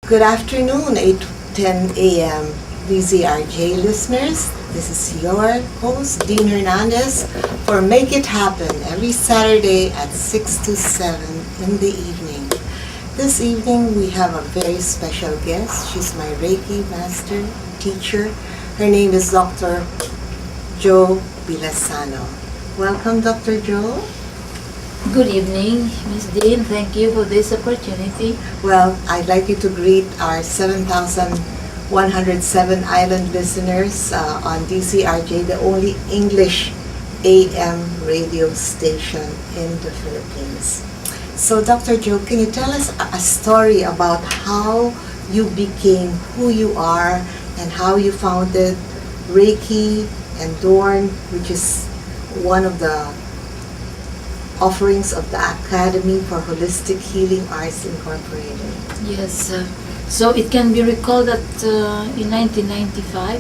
Good afternoon, 8:10 a.m. VZRJ listeners. This is your host, Dean Hernandez, for Make It Happen every Saturday at 6 to 7 in the evening. This evening we have a very special guest. She's my Reiki master teacher. Her name is Dr. Jo Bilasano. Welcome, Dr. Jo. Good evening, Ms. Dean. Thank you for this opportunity. Well, I'd like you to greet our 7,107 island listeners on DCRJ, the only English AM radio station in the Philippines. So, Dr. Jo, can you tell us a story about how you became who you are and how you founded Reiki and Dorn, which is one of the offerings of the Academy for Holistic Healing Arts Incorporated? Yes, so it can be recalled that in 1995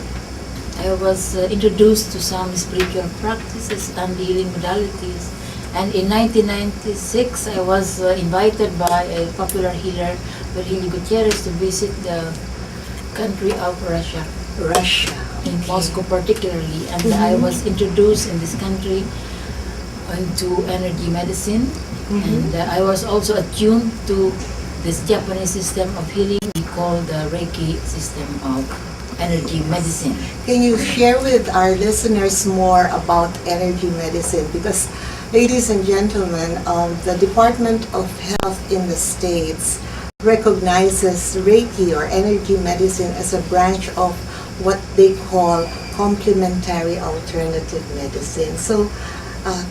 I was introduced to some spiritual practices and healing modalities, and in 1996 I was invited by a popular healer, Virgilio Gutierrez, to visit the country of Russia. In Moscow particularly, and I was introduced in this country into energy medicine, and I was also attuned to this Japanese system of healing we call the Reiki system of energy medicine. Can you share with our listeners more about energy medicine? Because, ladies and gentlemen, the Department of Health in the States recognizes Reiki or energy medicine as a branch of what they call complementary alternative medicine. So,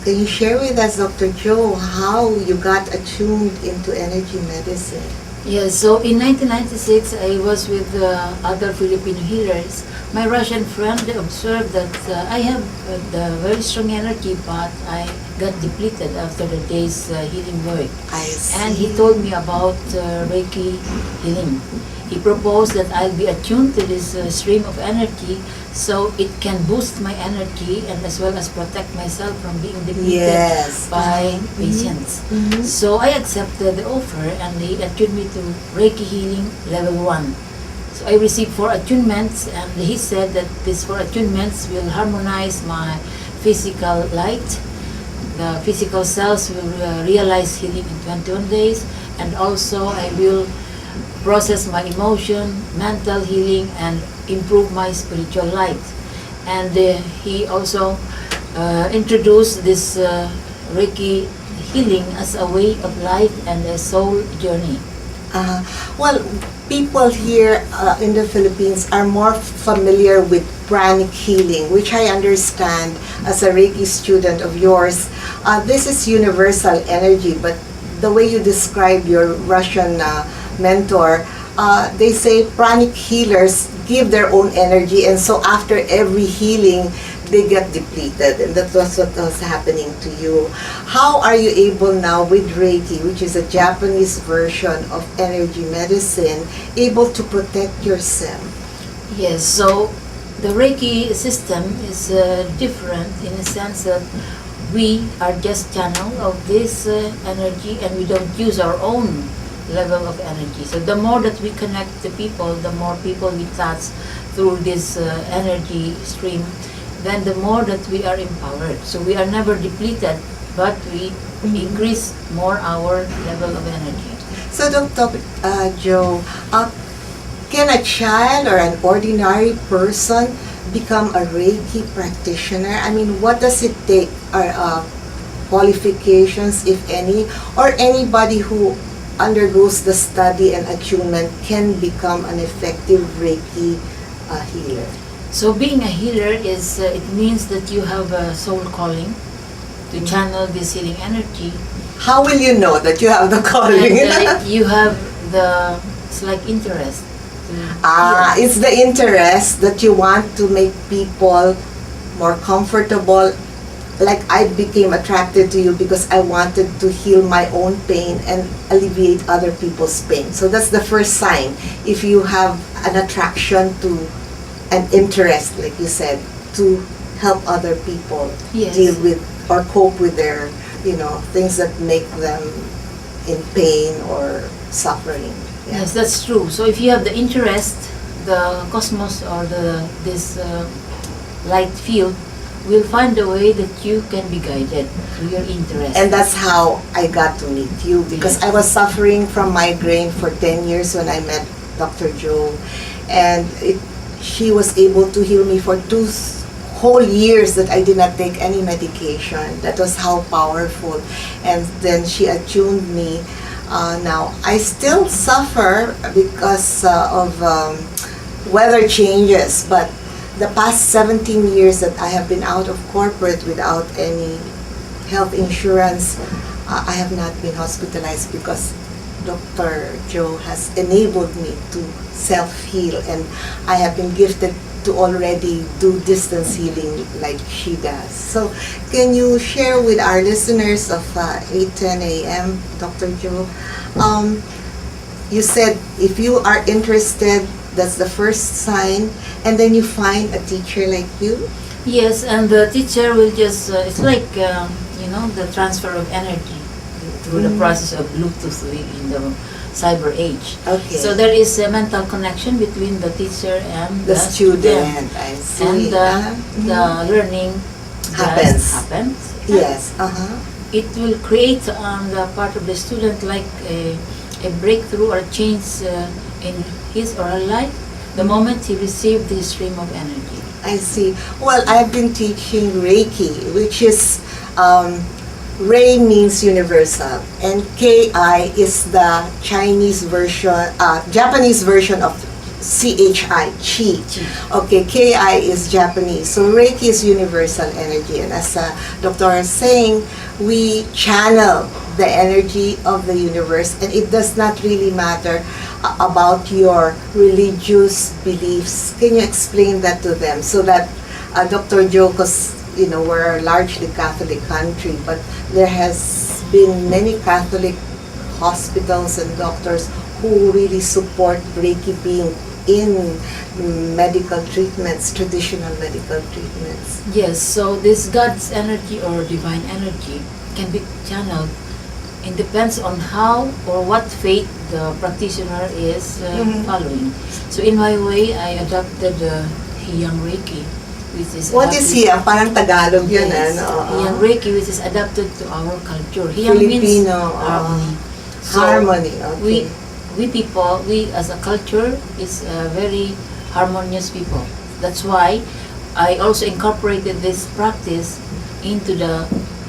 can you share with us, Dr. Jo, how you got attuned into energy medicine? Yes, so in 1996 I was with other Filipino healers. My Russian friend observed that I have the very strong energy, but I got depleted after the day's healing work. I see. And he told me about Reiki healing. He proposed that I'll be attuned to this stream of energy so it can boost my energy and as well as protect myself from being depleted by patients. So I accepted the offer, and they attuned me to Reiki healing level 1. So I received 4 attunements, and he said that these 4 attunements will harmonize my physical light. The physical cells will realize healing in 21 days, and also I will process my emotion, mental healing, and improve my spiritual light. And he also introduced this Reiki healing as a way of life and a soul journey. Well, people here in the Philippines are more familiar with pranic healing, which I understand as a Reiki student of yours. This is universal energy, but the way you describe your Russian mentor, they say pranic healers give their own energy, and so after every healing they get depleted, and that was what was happening to you. How are you able now with Reiki, which is a Japanese version of energy medicine, able to protect yourself? Yes, so the Reiki system is different in the sense that we are just channel of this energy, and we don't use our own level of energy. So the more that we connect the people, the more people we touch through this energy stream, then the more that we are empowered. So we are never depleted, but we increase more our level of energy. So, Dr. Jo, can a child or an ordinary person become a Reiki practitioner? I mean, what does it take? Qualifications, if any, or anybody who undergoes the study and attunement can become an effective Reiki healer? So being a healer is, it means that you have a soul calling to channel this healing energy. How will you know that you have the calling? And you have the, it's like interest. It's the interest that you want to make people more comfortable. Like, I became attracted to you because I wanted to heal my own pain and alleviate other people's pain. So that's the first sign. If you have an attraction to an interest, like you said, to help other people deal with or cope with their, things that make them in pain or suffering. Yeah. Yes, that's true. So if you have the interest, the cosmos or this light field will find a way that you can be guided through your interest. And that's how I got to meet you, because Yes. I was suffering from migraine for 10 years when I met Dr. Jo, and she was able to heal me for whole years that I did not take any medication. That was how powerful. And then she attuned me. Now I still suffer because of weather changes, but the past 17 years that I have been out of corporate without any health insurance, I have not been hospitalized because Dr. Jo has enabled me to self-heal, and I have been gifted to already do distance healing like she does. So can you share with our listeners of 8:10 a.m., Dr. Jo? You said if you are interested, that's the first sign, and then you find a teacher like you. Yes, and the teacher will just, it's like, the transfer of energy through the process of Bluetooth in the cyber age. Okay. So there is a mental connection between the teacher and The student, I see. And the learning Happens. happens. Yes. It will create on the part of the student like a breakthrough or change in his or her life the moment he received this stream of energy. I see. Well, I've been teaching Reiki, which is Rei means universal, and Ki is the Japanese version of Chi, Chi. Okay, Ki is Japanese. So Reiki is universal energy, and as Doctor is saying, we channel the energy of the universe, and it does not really matter about your religious beliefs. Can you explain that to them so that Dr. Jo, because we're a largely Catholic country, but there has been many Catholic hospitals and doctors who really support Reiki being in medical treatments, traditional medical treatments. Yes, so this God's energy or divine energy can be channeled. It depends on how or what faith the practitioner is following. So in my way, I adopted Hiyang Reiki, which is What is Hiyang? Parang Tagalog yun, Yes, ano? Hiyang Reiki, which is adapted to our culture. Hiyang means Filipino, harmony. So harmony, okay. we as a culture is very harmonious people. That's why I also incorporated this practice into the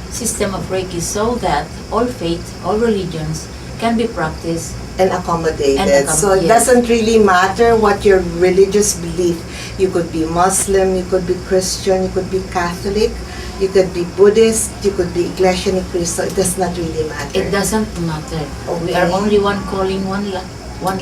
system of Reiki so that all faith, all religions can be practiced and accommodated. So it yes. doesn't really matter what your religious belief. You could be Muslim, you could be Christian, you could be Catholic, you could be Buddhist, you could be Iglesia Ni Cristo. It does not really matter. It doesn't matter. Okay. We are only one calling, one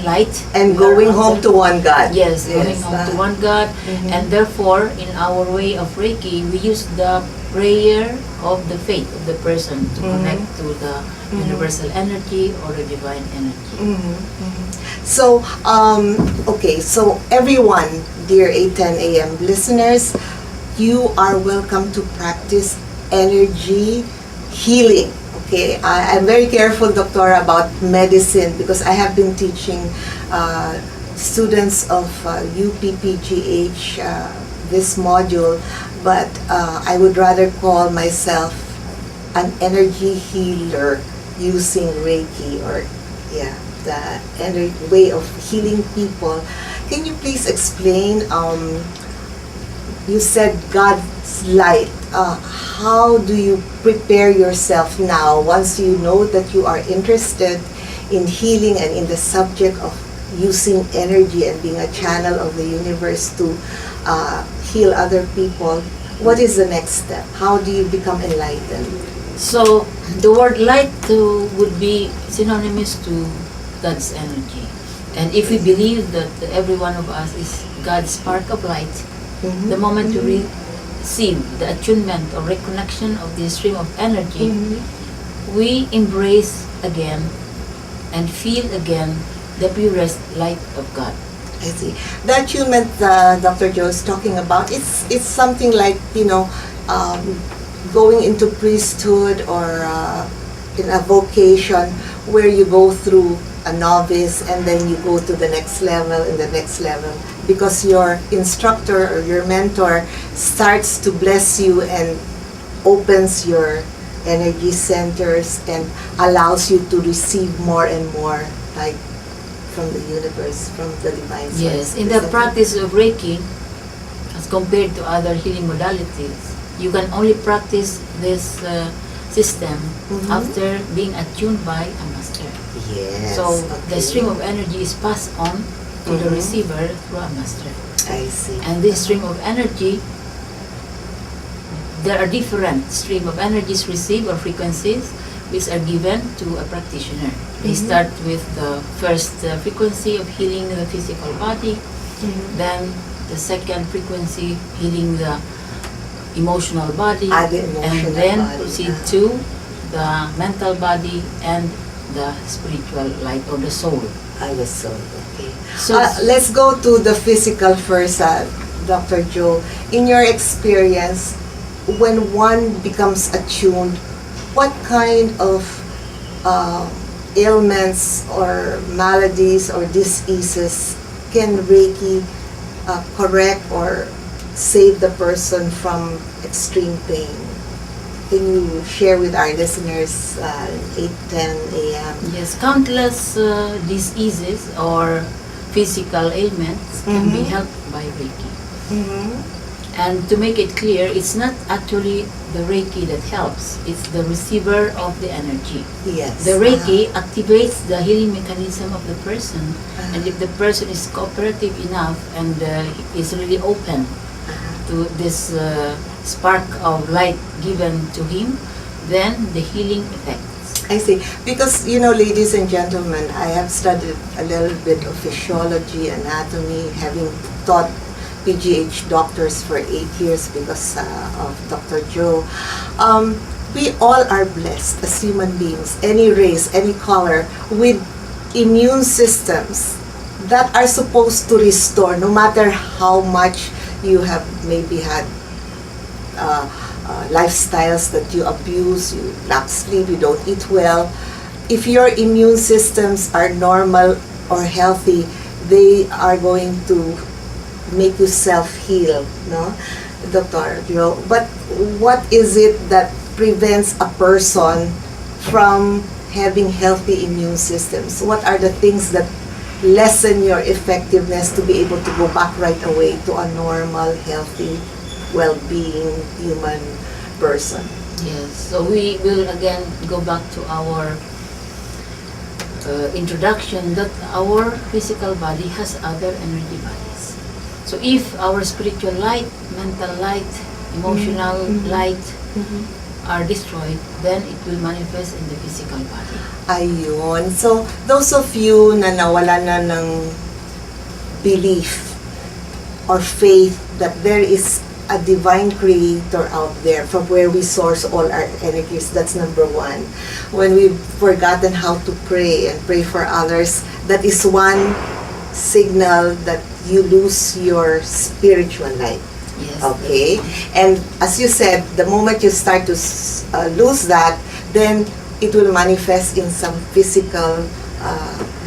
light. And We going are home to one God. Yes, going home to one God. And therefore, in our way of Reiki, we use the prayer of the faith of the person to connect to the universal energy or the divine energy. So, okay, so everyone, dear 8:10 a.m. listeners, you are welcome to practice energy healing. Okay, I'm very careful, Doctor, about medicine because I have been teaching students of UPPGH this module, but I would rather call myself an energy healer using Reiki, or the way of healing people. Can you please explain? You said God's light. How do you prepare yourself now once you know that you are interested in healing and in the subject of using energy and being a channel of the universe to heal other people? What is the next step? How do you become enlightened? So the word light would be synonymous to God's energy. And if we believe that every one of us is God's spark of light, the moment we receive the attunement or reconnection of the stream of energy, we embrace again and feel again the purest light of God. I see. The attunement Dr. Jo is talking about, it's something like, going into priesthood or in a vocation where you go through a novice, and then you go to the next level and the next level, because your instructor or your mentor starts to bless you and opens your energy centers and allows you to receive more and more, like from the universe, from the divine source. Yes, in the practice of Reiki, as compared to other healing modalities, you can only practice this system after being attuned by a master. Yes. So the stream of energy is passed on to the receiver through a master. I see. And this stream of energy, there are different stream of energies received or frequencies which are given to a practitioner. They start with the first frequency of healing the physical body, then the second frequency healing the emotional body, and then proceed to the mental body and the spiritual light or the soul. The soul, okay. So let's go to the physical first, Dr. Jo. In your experience, when one becomes attuned, what kind of ailments or maladies or diseases can Reiki correct or save the person from extreme pain? Can you share with our listeners 8:10 a.m.? yes, countless diseases or physical ailments can be helped by Reiki. And to make it clear, it's not actually the Reiki that helps, it's the receiver of the energy. Yes. The Reiki activates the healing mechanism of the person, and if the person is cooperative enough and is really open to this spark of light given to him, then the healing effects. I see. Because, ladies and gentlemen, I have studied a little bit of physiology, anatomy, having taught PGH doctors for 8 years because of Dr. Jo. We all are blessed as human beings, any race, any color, with immune systems that are supposed to restore, no matter how much you have maybe had lifestyles that you abuse, you lack sleep, you don't eat well. If your immune systems are normal or healthy, they are going to make you self-heal, no, Dr. Jo? But what is it that prevents a person from having healthy immune systems? What are the things that lessen your effectiveness to be able to go back right away to a normal, healthy, well-being human person? Yes, so we will again go back to our introduction that our physical body has other energy bodies. So if our spiritual light, mental light, emotional light are destroyed, then it will manifest in the physical body. Ayun. So, those of you na nawala na ng belief or faith that there is a divine creator out there from where we source all our energies, that's number one. When we've forgotten how to pray and pray for others, that is one signal that you lose your spiritual light. Yes. Okay? And as you said, the moment you start to lose that, then it will manifest in some physical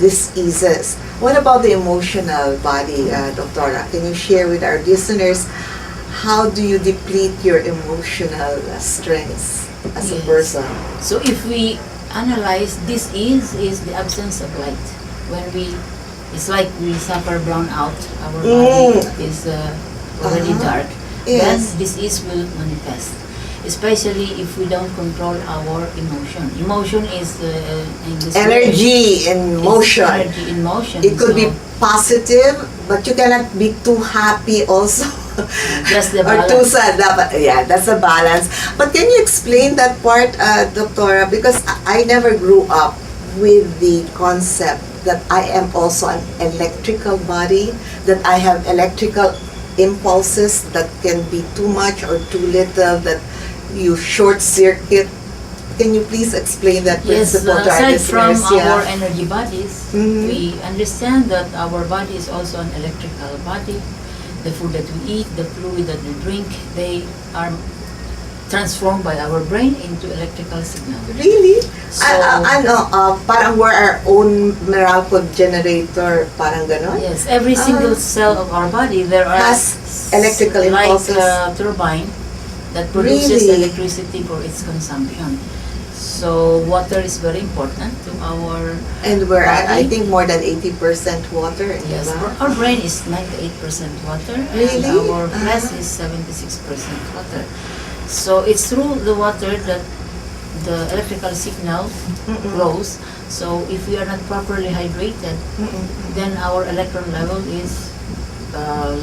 diseases. What about the emotional body, Doctora? Can you share with our listeners, how do you deplete your emotional strengths as a person? So if we analyze, this is the absence of light. When it's like we suffer brownout, our body is already dark, Yes. then disease will manifest. Especially if we don't control our emotion. Emotion is in this Energy in motion. Energy in motion. It could be So, positive, but you cannot be too happy also. just the Or too balance. sad. Yeah, that's a balance. But can you explain that part, Doctora? Because I never grew up with the concept that I am also an electrical body, that I have electrical impulses that can be too much or too little, that you short circuit. Can you please explain that Yes, principle to our aside from listeners? our energy bodies, we understand that our body is also an electrical body. The food that we eat, the fluid that we drink, they are transformed by our brain into electrical signal. Really? So, Parang we're our own miracle generator, parang ganon? yes, every single cell of our body, there are Has electrical impulses. like a turbine that produces Really? electricity for its consumption. So water is very important to our And we're at, I body. think, more than 80% water. Yes, diba? our brain is 98% water, Really? and our flesh is 76% water. So it's through the water that the electrical signal flows. So if we are not properly hydrated, then our electron level is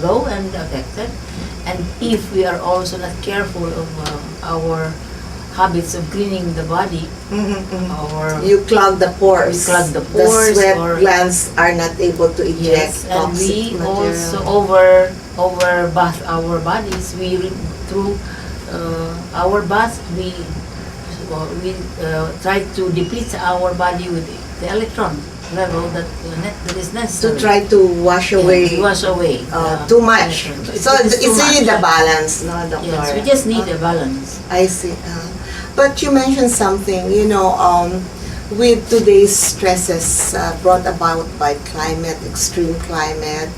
low and affected. And if we are also not careful of our habits of cleaning the body, or You clog the pores. We clog the pores, The sweat or- glands are not able to eject yes, and toxic we material. also over bath our bodies. Through our bath, we try to deplete our body with the electron level that is to necessary. try to wash away wash away too much. electrons. So It is it's too really much. the balance, no, Doctor? Yes, we just need a balance. I see. But you mentioned something, with today's stresses brought about by climate, extreme climate,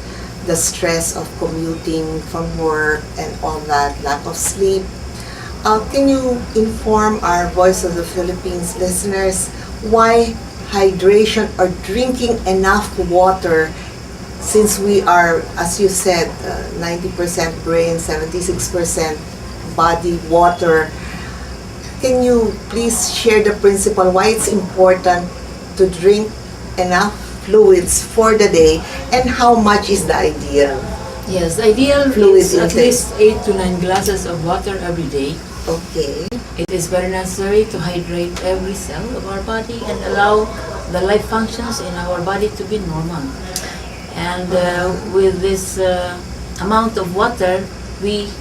the stress of commuting from work and all that, lack of sleep. Can you inform our Voice of the Philippines listeners why hydration or drinking enough water, since we are, as you said, 90% brain, 76% body water? Can you please share the principle why it's important to drink enough fluids for the day, and how much is the ideal? Yes, ideal Fluid is at intake. least 8 to 9 glasses of water every day. Okay. It is very necessary to hydrate every cell of our body and allow the life functions in our body to be normal. And with this amount of water, we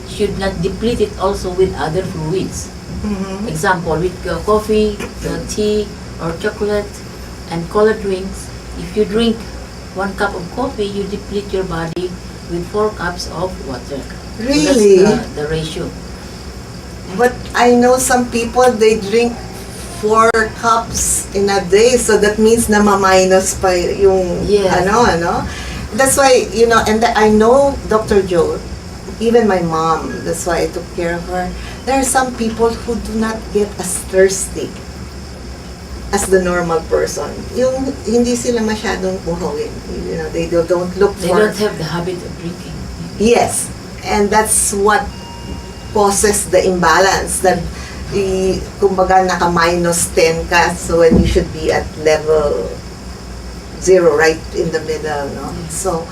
should not deplete it also with other fluids. Example, with coffee, tea, or chocolate, and colored drinks. If you drink 1 cup of coffee, you deplete your body with 4 cups of water. Really? So that's the ratio. But I know some people, they drink 4 cups in a day, so that means na ma-minus pa yung Yes. ano. That's why, and I know Dr. Jo, even my mom, that's why I took care of her. There are some people who do not get as thirsty as the normal person. Yung hindi sila masyadong uhawin. They don't look They for... don't have the habit of drinking. Yes, and that's what causes the imbalance, that kumbaga naka -10 ka, so when you should be at level 0, right in the middle, no? So,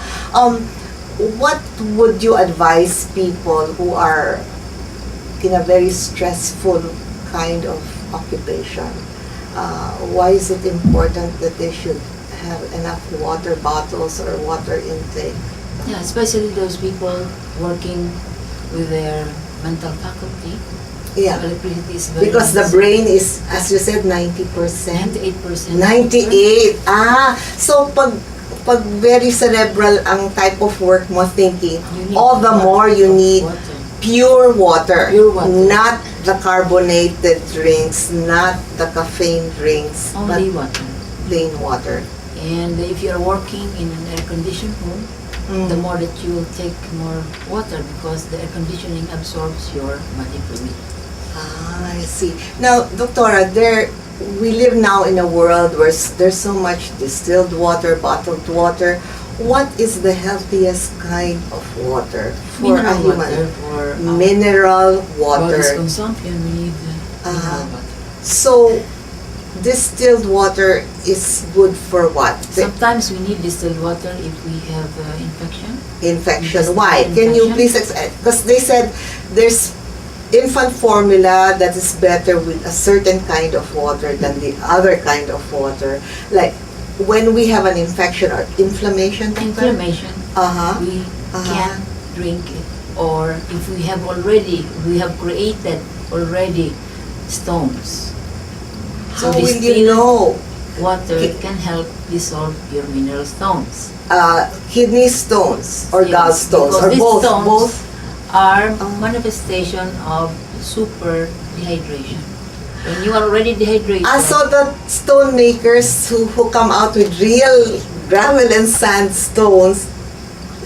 what would you advise people who are in a very stressful kind of occupation? Why is it important that they should have enough water bottles or water intake? Yeah, especially those people working with their mental faculty. Yeah. Electricity is very Because the necessary. brain is, as you said, 90%. 98%. 98. So pag very cerebral ang type of work mo, thinking, You need all the more you need water. pure water. Pure water. Not the carbonated drinks, not the caffeine drinks, Only but water. plain water. And if you are working in an air-conditioned room, the more that you will take more water because the air conditioning absorbs your body fluid. I see. Now, Doctora, we live now in a world where there's so much distilled water, bottled water. What is the healthiest kind of water for a Mineral human? water for Mineral body's water. consumption, we need mineral water. So, distilled water is good for what? Sometimes we need distilled water if we have infection. Infection. Intestinal Why? Can you infection. please because they said there's infant formula that is better with a certain kind of water than the other kind of water. Like when we have an infection or inflammation. Inflammation, Uh-huh. we Uh-huh. can't drink it. Or if we have created already stones. How will you distilled know? water Okay. can help dissolve your mineral stones. Kidney stones or Yes, gallstones because or these both? stones Both. are Oh. manifestation of super dehydration. When you are already dehydrated, So the stone makers who come out with real gravel and sandstones,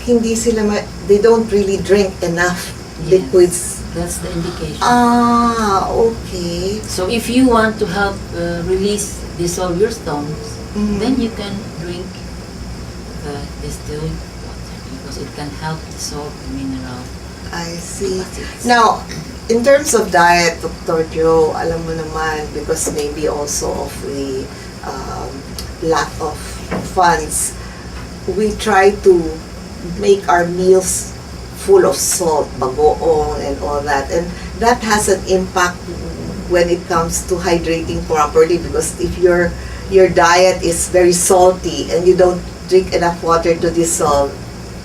hindi sila they don't really drink enough yes, liquids. that's the indication. Okay. So if you want to help dissolve your stones, then you can drink the distilled water because it can help dissolve the mineral. I see. particles. Now, in terms of diet, Dr. Jo, alam mo naman, because maybe also of the lack of funds, we try to make our meals full of salt, bagoong and all that. And that has an impact when it comes to hydrating properly, because if your diet is very salty and you don't drink enough water to dissolve,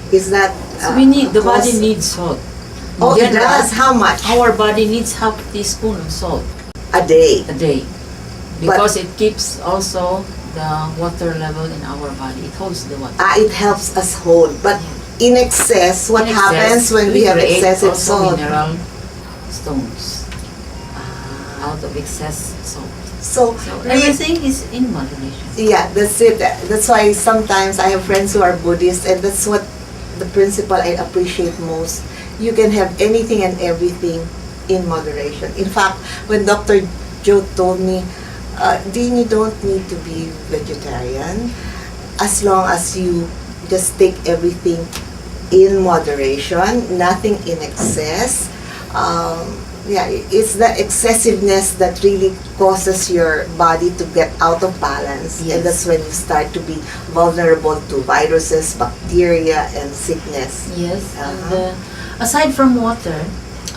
is that So the body needs salt. Oh, it General, does? How much? Our body needs half teaspoon of salt A day. a day because it keeps also the water level in our body. It holds the water. It helps us hold. But in excess, what In happens excess, when we have create excessive also salt? mineral stones out of excess salt. So, So everything is in moderation. yeah, that's it. That's why sometimes I have friends who are Buddhists, and that's what the principle I appreciate most. You can have anything and everything in moderation. In fact, when Dr. Jo told me, Dean, you don't need to be vegetarian as long as you just take everything in moderation, nothing in excess. It's the excessiveness that really causes your body to get out of balance. Yes. And that's when you start to be vulnerable to viruses, bacteria, and sickness. Yes, Uh-huh. and aside from water,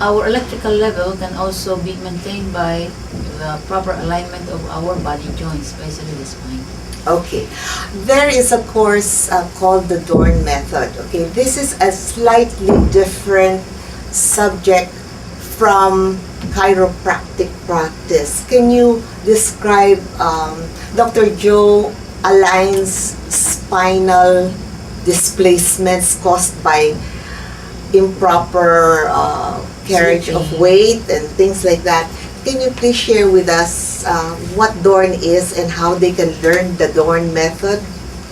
our electrical level can also be maintained by the proper alignment of our body joints, especially the spine. Okay. There is a course called the Dorn method. Okay, this is a slightly different subject from chiropractic practice. Can you describe, Dr. Jo aligns spinal displacements caused by improper carriage of Sleeping. weight and things like that. Can you please share with us what Dorn is and how they can learn the Dorn method?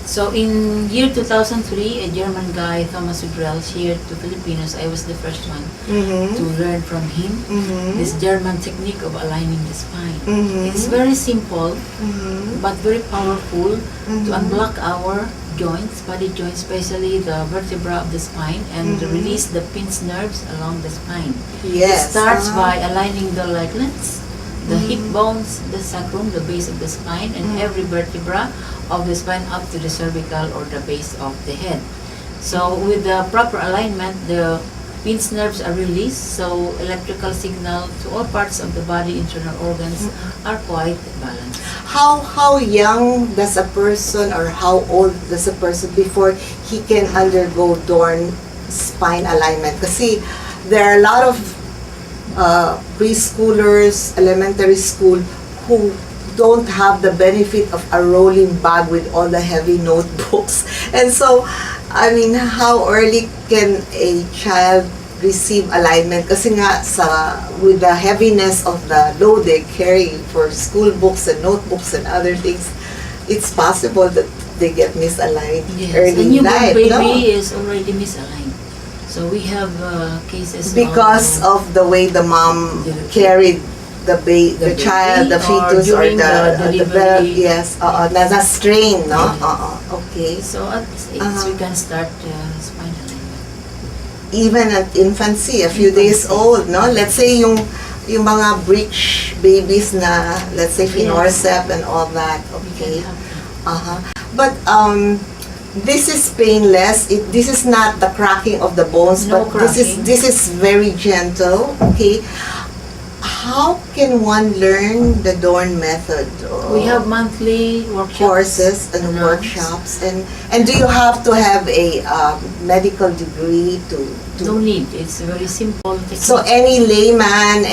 So in year 2003, a German guy, Thomas Udrell, here to Filipinos. I was the first one to learn from him this German technique of aligning the spine. It's very simple but very powerful to unblock our joints, body joints, especially the vertebra of the spine, and release the pinched nerves along the spine. Yes. It starts by aligning the ligaments, the hip bones, the sacrum, the base of the spine, and every vertebra of the spine up to the cervical or the base of the head. So with the proper alignment, the pinched nerves are released, so electrical signal to all parts of the body, internal organs are quite balanced. How young does a person, or how old does a person before he can undergo Dorn spine alignment? Kasi there are a lot of preschoolers, elementary school, who don't have the benefit of a rolling bag with all the heavy notebooks. And so, I mean, how early can a child receive alignment? Kasi nga, with the heaviness of the load they carry for school books and notebooks and other things, it's possible that they get misaligned Yes, early a in newborn life, baby no? is already misaligned. So we have cases Because of the way the mom carried the The child, the baby, or fetus, or during the the delivery. yes, na strain, no? Okay. So at this age, we can start spine alignment. Even at infancy, a few days old, no? Let's say yung mga breech babies na, let's say Finorcep and all that, okay? But this is painless. This is not the cracking of the bones, No but this is very gentle, okay? How can one learn the Dorn method? We have monthly workshops. Courses and workshops, and do you have to have a medical degree to No need. It's a very simple technique. So any layman,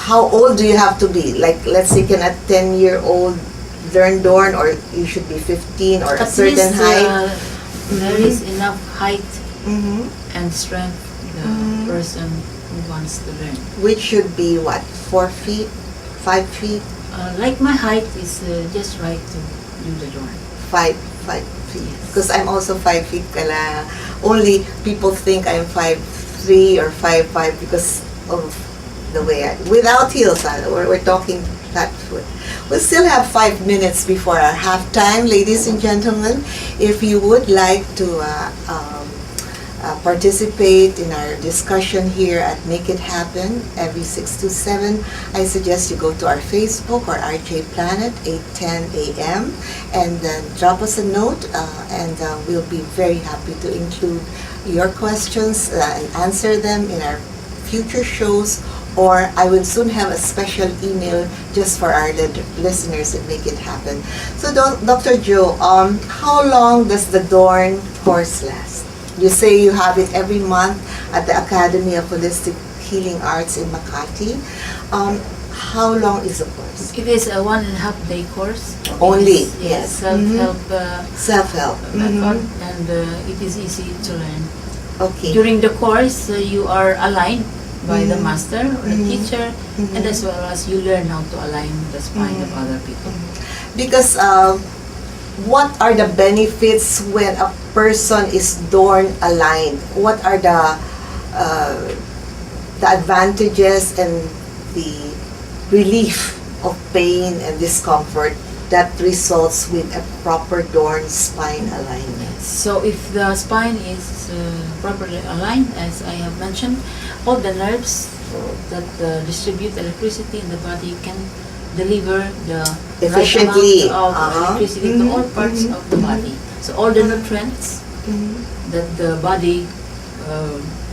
how old do you have to be? Like, let's say, can a 10-year-old learn Dorn, or you should be 15 or a At certain least, height? there is enough height Mm-hmm. and strength the person who wants to learn. Which should be what, 4 feet, 5 feet, Like my height is just right to do the door. 5 feet? Yes. Because I'm also 5 feet kala. Only people think I'm 5'3" or 5'5" because of the way without heels. We're talking flat foot. We still have 5 minutes before our halftime, ladies and gentlemen. If you would like to participate in our discussion here at Make It Happen every 6 to 7, I suggest you go to our Facebook or RJ Planet 8:10 a.m. and then drop us a note and we'll be very happy to include your questions and answer them in our future shows, or I will soon have a special email just for our listeners that Make It Happen. So Dr. Jo, how long does the Dorn course last? You say you have it every month at the Academy of Holistic Healing Arts in Makati. How long is the course? It is a 1.5 day course. Only, It is, yes. self-help Self-help. method, and it is easy to learn. Okay. During the course, you are aligned by the master or the teacher, and as well as you learn how to align the spine of other people. Because what are the benefits when a person is Dorn aligned? What are the advantages and the relief of pain and discomfort that results with a proper Dorn spine alignment? So if the spine is properly aligned, as I have mentioned, all the nerves that distribute electricity in the body can deliver the Efficiently. right amount of electricity to all parts of the body. So all the nutrients that the body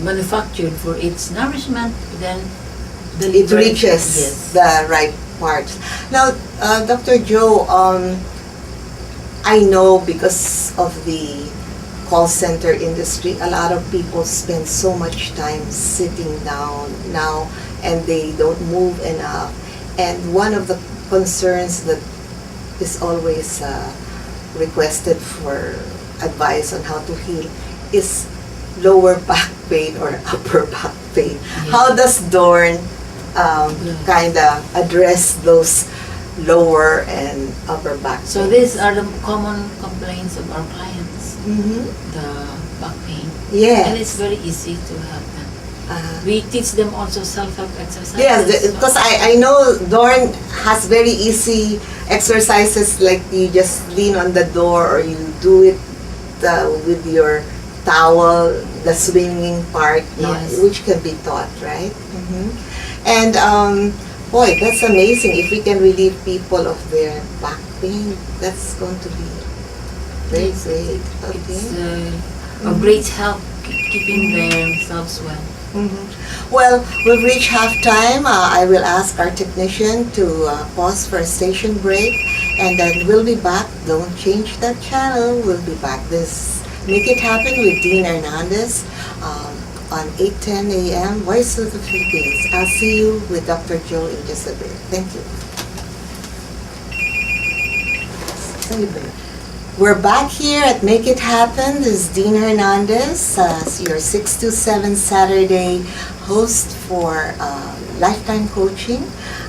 manufactured for its nourishment, then It deliver. reaches Yes. the right parts. Now, Dr. Jo, I know because of the call center industry, a lot of people spend so much time sitting down now and they don't move enough. And one of the concerns that is always requested for advice on how to heal is lower back pain or upper back pain. Yes. How does Dorn kind of address those lower and upper back pain? So these are the common complaints of our clients, Mm-hmm. the back pain. Yes. And it's very easy to help them. We teach them also self-help exercises. Yes, because I know Dorn has very easy exercises like you just lean on the door or you do it with your towel, the swinging part, Yes. which can be taught, right? And boy, that's amazing. If we can relieve people of their back pain, that's going to be very Yes, great. It's Okay. a great help keeping themselves well. Well, we've reached halftime. I will ask our technician to pause for a station break, and then we'll be back. Don't change that channel. We'll be back. This Make It Happen with Deanne Hernandez on 8:10 a.m. Voice of the Philippines. I'll see you with Dr. Jo in just a bit. Thank you. We're back here at Make It Happen. This is Deanne Hernandez, your 6 to 7 Saturday host for Lifetime Coaching.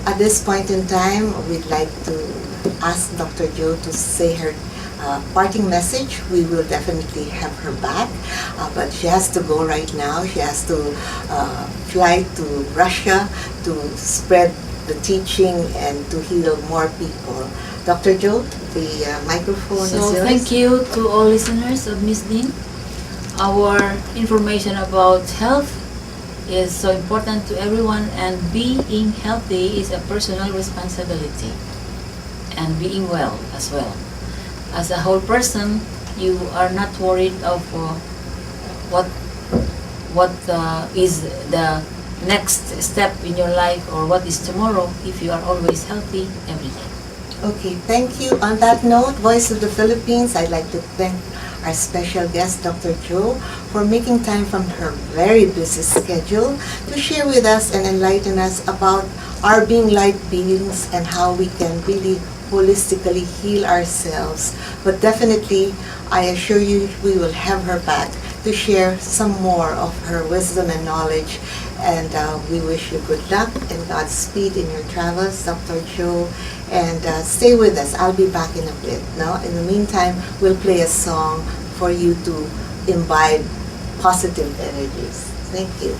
At this point in time, we'd like to ask Dr. Jo to say her parting message. We will definitely have her back, but she has to go right now. She has to fly to Russia to spread the teaching and to heal more people. Dr. Jo, the microphone is So yours. thank you to all listeners of Miss Dean. Our information about health is so important to everyone, and being healthy is a personal responsibility, and being well as well. As a whole person, you are not worried of what is the next step in your life or what is tomorrow if you are always healthy every day. Okay, thank you. On that note, Voice of the Philippines, I'd like to thank our special guest, Dr. Jo, for making time from her very busy schedule to share with us and enlighten us about our being light beings and how we can really holistically heal ourselves. But definitely, I assure you, we will have her back to share some more of her wisdom and knowledge. And we wish you good luck and Godspeed in your travels, Dr. Jo. And stay with us. I'll be back in a bit. No? In the meantime, we'll play a song for you to imbibe positive energies. Thank you.